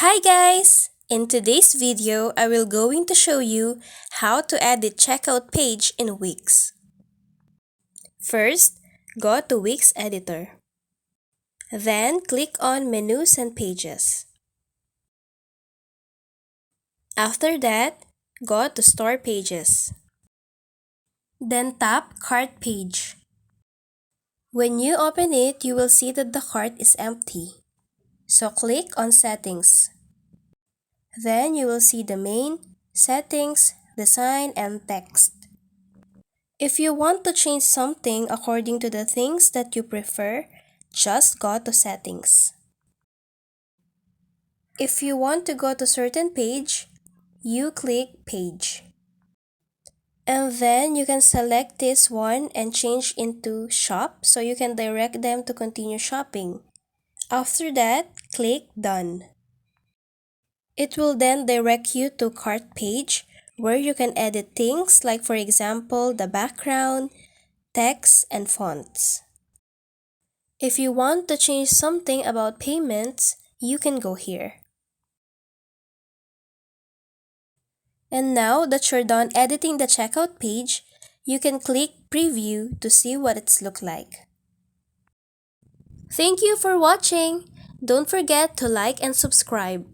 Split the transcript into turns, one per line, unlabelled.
Hi guys! In today's video, I will going to show you how to edit checkout page in Wix. First, go to Wix Editor. Then click on Menus and Pages. After that, go to Store Pages. Then tap Cart Page. When you open it, you will see that the cart is empty. So click on Settings. Then you will see the main, settings, design, and text. If you want to change something according to the things that you prefer, just go to settings. If you want to go to certain page, you click page. And then you can select this one and change into shop so you can direct them to continue shopping. After that, click done. It will then direct you to cart page where you can edit things like for example the background, text, and fonts. If you want to change something about payments, you can go here. And now that you're done editing the checkout page, you can click preview to see what it's look like. Thank you for watching! Don't forget to like and subscribe.